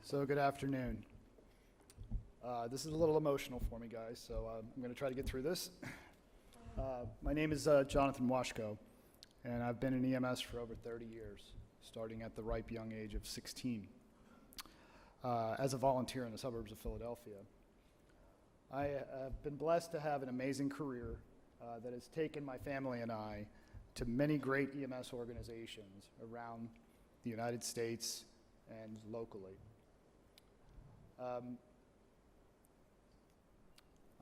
So good afternoon. This is a little emotional for me, guys, so I'm going to try to get through this. My name is Jonathan Washko, and I've been in EMS for over 30 years, starting at the ripe young age of 16 as a volunteer in the suburbs of Philadelphia. I have been blessed to have an amazing career that has taken my family and I to many great EMS organizations around the United States and locally.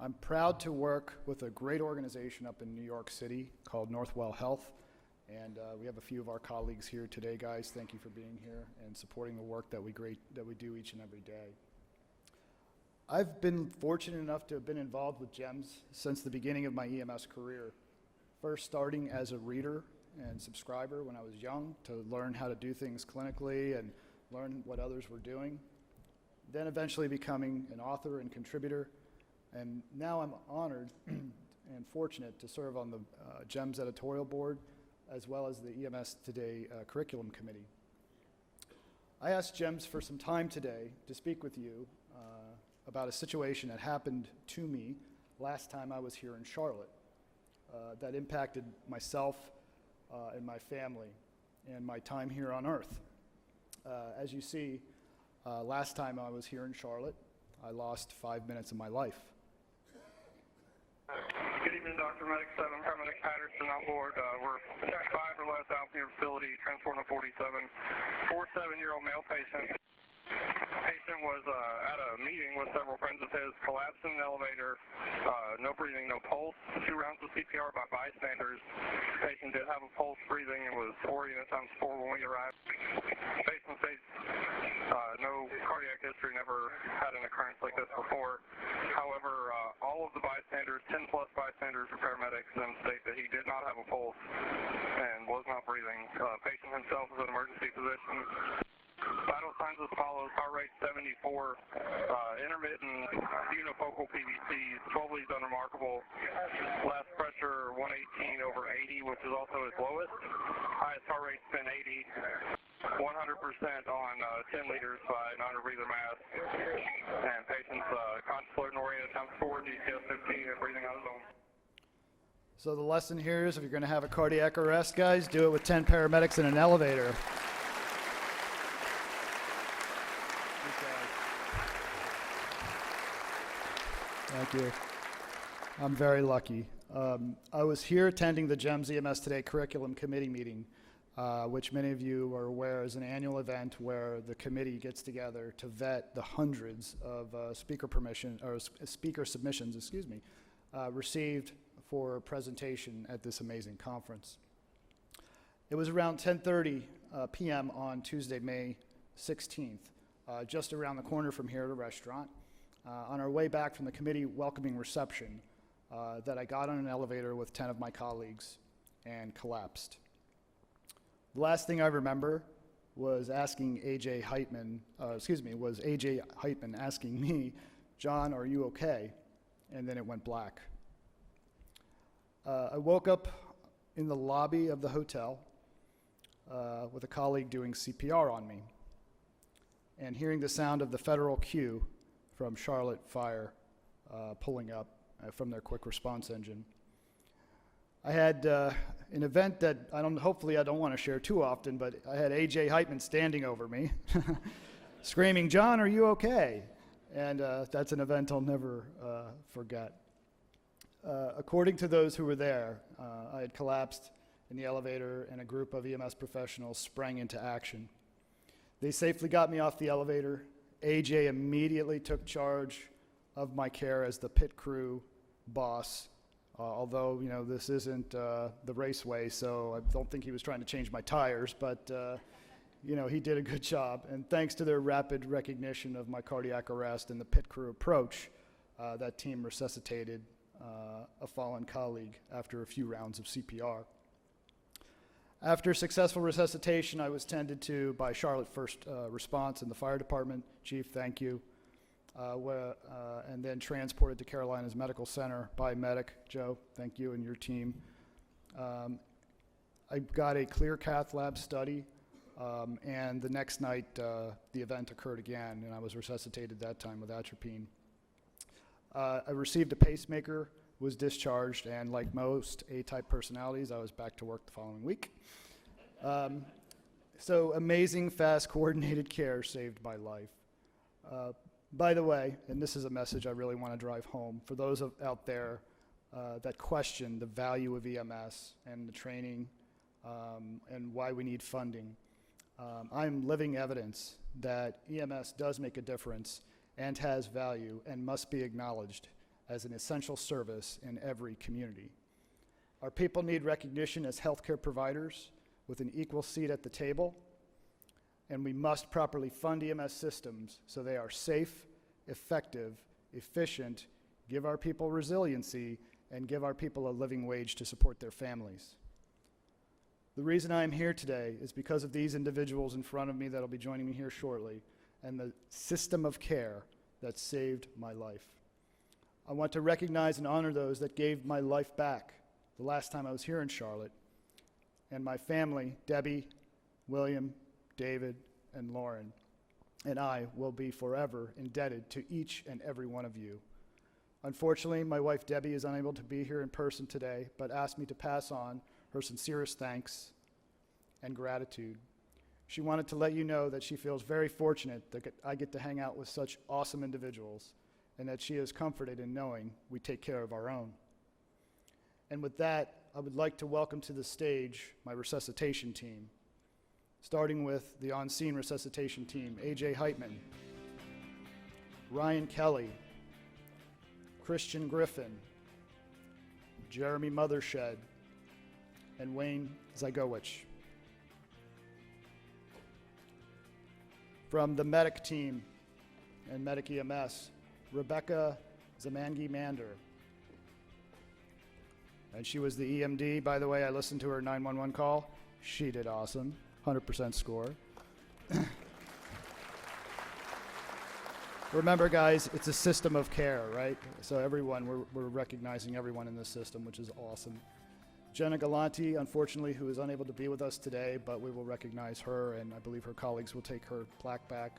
I'm proud to work with a great organization up in New York City called Northwell Health, and we have a few of our colleagues here today, guys. Thank you for being here and supporting the work that we do each and every day. I've been fortunate enough to have been involved with GEMS since the beginning of my EMS career, first starting as a reader and subscriber when I was young to learn how to do things clinically and learn what others were doing, then eventually becoming an author and contributor. And now I'm honored and fortunate to serve on the GEMS editorial board as well as the EMS Today curriculum committee. I asked GEMS for some time today to speak with you about a situation that happened to me last time I was here in Charlotte that impacted myself and my family and my time here on Earth. As you see, last time I was here in Charlotte, I lost 5 minutes of my life. Good evening, Dr. Medic 7, Paramedic Patterson on board. We're 5 or less out in your facility, transporting a 47-year-old male patient. Patient was at a meeting with several friends of his, collapsed in an elevator, no breathing, no pulse, 2 rounds of CPR by bystanders. Patient did have a pulse, breathing, and was 4 units times 4 when we arrived. Patient states no cardiac history, never had an occurrence like this before. However, all of the bystanders, 10 plus bystanders or paramedics, then state that he did not have a pulse and was not breathing. Patient himself is an emergency physician. Vital signs as follows: heart rate 74, intermittent unifocal PVCs, 12 leads unremarkable, last pressure 118 over 80, which is also his lowest. Highest heart rate's been 80, 100% on 10 liters by non-rebreather mask, and patient's conscious, alert, and oriented times 4, GCS 15, and breathing on his own. So the lesson here is if you're going to have a cardiac arrest, guys, do it with 10 paramedics in an elevator. Thank you. I'm very lucky. I was here attending the GEMS EMS Today curriculum committee meeting, which many of you are aware is an annual event where the committee gets together to vet the hundreds of speaker submissions, received for presentation at this amazing conference. It was around 10:30 p.m. on Tuesday, May 16th, just around the corner from here at a restaurant. On our way back from the committee welcoming reception, that I got on an elevator with 10 of my colleagues and collapsed. The last thing I remember was asking AJ Heitman asking me, "John, are you okay?" And then it went black. I woke up in the lobby of the hotel with a colleague doing CPR on me and hearing the sound of the federal queue from Charlotte Fire pulling up from their quick response engine. I had an event that hopefully I don't want to share too often, but I had AJ Heitman standing over me, screaming, "John, are you okay?" And that's an event I'll never forget. According to those who were there, I had collapsed in the elevator and a group of EMS professionals sprang into action. They safely got me off the elevator. AJ immediately took charge of my care as the pit crew boss, although, this isn't the raceway, so I don't think he was trying to change my tires, but, he did a good job. And thanks to their rapid recognition of my cardiac arrest and the pit crew approach, that team resuscitated a fallen colleague after a few rounds of CPR. After successful resuscitation, I was tended to by Charlotte First Response and the fire department. Chief, thank you. And then transported to Carolinas Medical Center by medic. Joe, thank you, and your team. I got a clear cath lab study And the next night, the event occurred again, and I was resuscitated that time with atropine. I received a pacemaker, was discharged, and like most A-type personalities, I was back to work the following week. So amazing, fast, coordinated care saved my life. By the way, and this is a message I really want to drive home, for those out there that question the value of EMS and the training and why we need funding, I'm living evidence that EMS does make a difference and has value and must be acknowledged as an essential service in every community. Our people need recognition as healthcare providers with an equal seat at the table, and we must properly fund EMS systems so they are safe, effective, efficient, give our people resiliency, and give our people a living wage to support their families. The reason I'm here today is because of these individuals in front of me that'll be joining me here shortly, and the system of care that saved my life. I want to recognize and honor those that gave my life back the last time I was here in Charlotte, and my family, Debbie, William, David, and Lauren, and I will be forever indebted to each and every one of you. Unfortunately, my wife Debbie is unable to be here in person today, but asked me to pass on her sincerest thanks and gratitude. She wanted to let you know that she feels very fortunate that I get to hang out with such awesome individuals, and that she is comforted in knowing we take care of our own. And with that, I would like to welcome to the stage my resuscitation team, starting with the on-scene resuscitation team, AJ Heitman, Ryan Kelly, Christian Griffin, Jeremy Mothershed, and Wayne Zygowicz. From the medic team and medic EMS, Rebecca Zamangi-Mander. And she was the EMD, by the way. I listened to her 911 call. She did awesome, 100% score. Remember, guys, it's a system of care, right? So everyone, we're recognizing everyone in this system, which is awesome. Jenna Galanti, unfortunately, who is unable to be with us today, but we will recognize her, and I believe her colleagues will take her plaque back.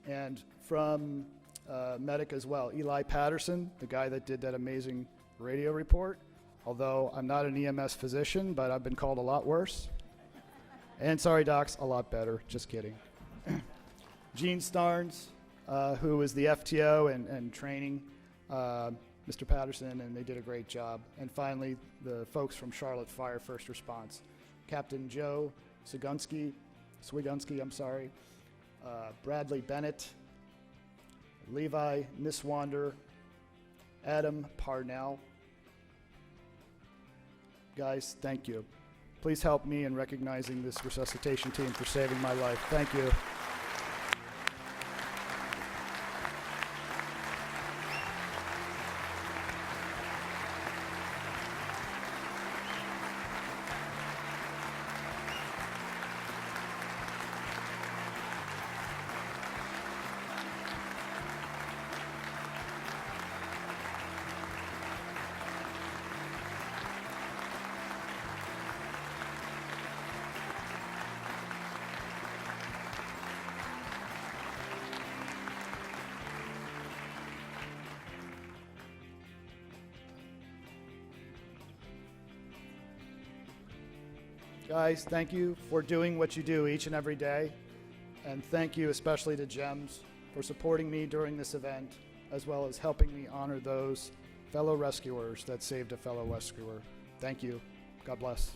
And from medic as well, Eli Patterson, the guy that did that amazing radio report. Although I'm not an EMS physician, but I've been called a lot worse. And sorry, docs, a lot better. Just kidding. Gene Starnes, who is the FTO and training Mr. Patterson, and they did a great job. And finally, the folks from Charlotte Fire First Response, Captain Joe Swigunski, Bradley Bennett, Levi Niswander, Adam Parnell. Guys, thank you. Please help me in recognizing this resuscitation team for saving my life. Thank you. Guys, thank you for doing what you do each and every day. And thank you especially to GEMS for supporting me during this event, as well as helping me honor those fellow rescuers that saved a fellow rescuer. Thank you. God bless.